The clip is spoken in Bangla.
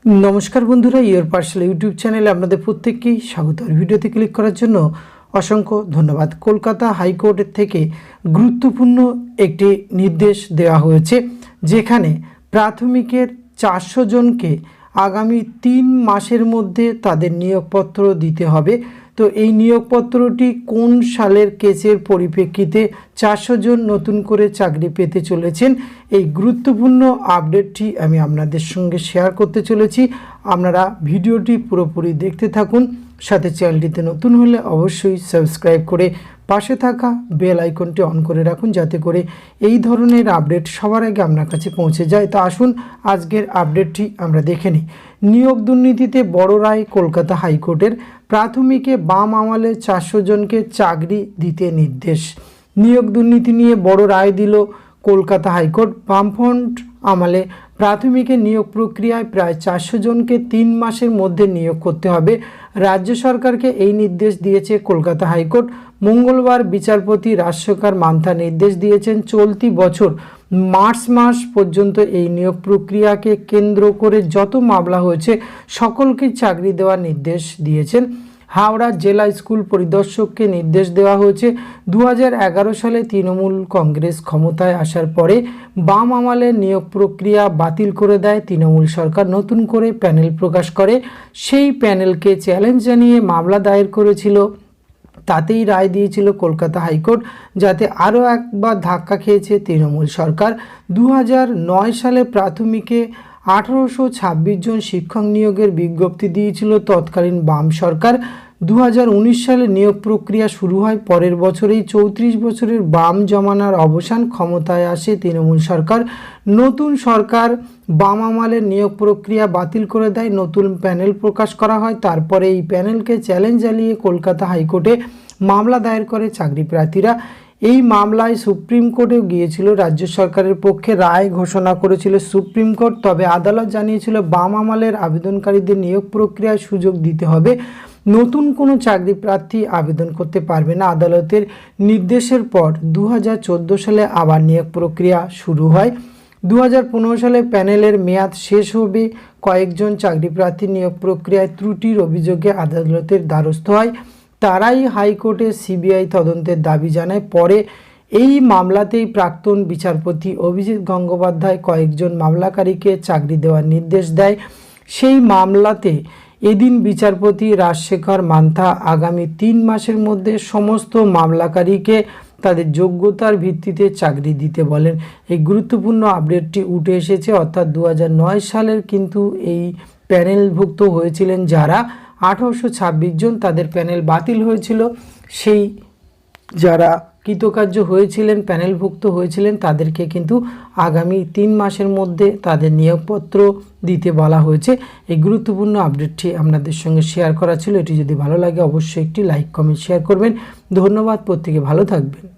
नमस्कार बंधुरा योर पार्सल यूट्यूब चैनल आपनादेर प्रत्येककेई स्वागत। भिडियोते क्लिक करार जन्य असंख्य धन्यवाद। कलकाता हाईकोर्टेर थेके गुरुत्वपूर्ण एकटी निर्देश देওয়া হয়েছে, যেখানে प्राथमिकेर 400 जनके आगामी 3 मासेर मध्य तादेर नियोगपत्र दीते हबे। तो এই নিয়োগপত্রটি কোন সালের কেসের পরিপ্রেক্ষিতে 400 জন নতুন করে চাকরি পেতে চলেছেন, এই গুরুত্বপূর্ণ আপডেটটি আমি আপনাদের সঙ্গে শেয়ার করতে চলেছি। আপনারা ভিডিওটি পুরোপুরি দেখতে থাকুন, সাথে চ্যানেলটিতে নতুন হলে অবশ্যই সাবস্ক্রাইব করে পাশে থাকা বেল আইকনটি অন করে রাখুন, যাতে করে এই ধরনের আপডেট সবার আগে আপনার কাছে পৌঁছে যায়। তো আসুন আজকের আপডেটটি আমরা দেখে নিই। নিয়োগ দুর্নীতিতে বড় রায় কলকাতা হাইকোর্টের। প্রাথমিকে বাম আমলে 400 জনকে চাকরি দিতে নির্দেশ। নিয়োগ দুর্নীতি নিয়ে বড় রায় দিল কলকাতা হাইকোর্ট। বামফ্রন্ট আমলে প্রাথমিকে নিয়োগ প্রক্রিয়ায় প্রায় 400 জনকে 3 মাসের মধ্যে নিয়োগ করতে হবে। রাজ্য সরকারকে এই নির্দেশ দিয়েছে কলকাতা হাইকোর্ট। মঙ্গলবার বিচারপতি রাজশেখর মান্থা নির্দেশ দিয়েছেন, চলতি বছর মার্চ মাস পর্যন্ত এই নিয়োগ প্রক্রিয়াকে কেন্দ্র করে যত মামলা হয়েছে সকলকে চাকরি দেওয়ার নির্দেশ দিয়েছেন। হাওড়া জেলা স্কুল পরিদর্শককে নির্দেশ দেওয়া হয়েছে। 2011 সালে তৃণমূল কংগ্রেস ক্ষমতায় আসার পরে বাম আমলের নিয়োগ প্রক্রিয়া বাতিল করে দেয় তৃণমূল সরকার। নতুন করে প্যানেল প্রকাশ করে, সেই প্যানেলকে চ্যালেঞ্জ জানিয়ে মামলা দায়ের করেছিল। তাতেই রায় দিয়েছিল কলকাতা হাইকোর্ট, যাতে আরও একবার ধাক্কা খেয়েছে তৃণমূল সরকার। 2009 সালে প্রাথমিকে 1826 জন শিক্ষক নিয়োগের বিজ্ঞপ্তি দিয়েছিল তৎকালীন বাম সরকার। 2019 সালে নিয়োগ প্রক্রিয়া শুরু হয়। পরের বছরেই 34 বছরের বাম জমানার অবসান, ক্ষমতায় আসে তৃণমূল সরকার। নতুন সরকার বাম আমলের নিয়োগ প্রক্রিয়া বাতিল করে দেয়, নতুন প্যানেল প্রকাশ করা হয়। তারপরে এই প্যানেলকে চ্যালেঞ্জ জানিয়ে কলকাতা হাইকোর্টে মামলা দায়ের করে চাকরি প্রার্থীরা। এই মামলায় সুপ্রিম কোর্টেও গিয়েছিল, রাজ্য সরকারের পক্ষে রায় ঘোষণা করেছিল সুপ্রিম কোর্ট। তবে আদালত জানিয়েছিল বাম আমলের আবেদনকারীদের নিয়োগ প্রক্রিয়ায় সুযোগ দিতে হবে, নতুন কোনো চাকরি প্রার্থী আবেদন করতে পারবে না। আদালতের নির্দেশের পর 2014 সালে আবার নিয়োগ প্রক্রিয়া শুরু হয়। 2015 সালে প্যানেলের মেয়াদ শেষ হবে। কয়েকজন চাকরি প্রার্থী নিয়োগ প্রক্রিয়ায় ত্রুটির অভিযোগে আদালতের দ্বারস্থ হয়। তারাই হাইকোর্টে সিবিআই তদন্তের দাবি জানায়। পরে এই মামলাতেই প্রাক্তন বিচারপতি অভিজিৎ গঙ্গোপাধ্যায় কয়েকজন মামলাকারীকে চাকরি দেওয়ার নির্দেশ দেয়। সেই মামলাতে এদিন বিচারপতি রাজশেখর মান্থা আগামী 3 মাসের মধ্যে সমস্ত মামলাকারীকে তাদের যোগ্যতার ভিত্তিতে চাকরি দিতে বলেন। এই গুরুত্বপূর্ণ আপডেটটি উঠে এসেছে, অর্থাৎ 2009 সালের কিন্তু এই প্যানেলভুক্ত হয়েছিলেন যারা 1826 জন, তাদের প্যানেল বাতিল হয়েছিল। সেই যারা কৃতকার্য হয়েছিলেন, প্যানেলভুক্ত হয়েছিলেন, তাদেরকে কিন্তু আগামী 3 মাসের মধ্যে তাদের নিয়োগপত্র দিতে বলা হয়েছে। এই গুরুত্বপূর্ণ আপডেটটি আপনাদের সঙ্গে শেয়ার করা ছিল। এটি যদি ভালো লাগে অবশ্যই একটি লাইক কমেন্ট শেয়ার করবেন। ধন্যবাদ, প্রত্যেকে ভালো থাকবেন।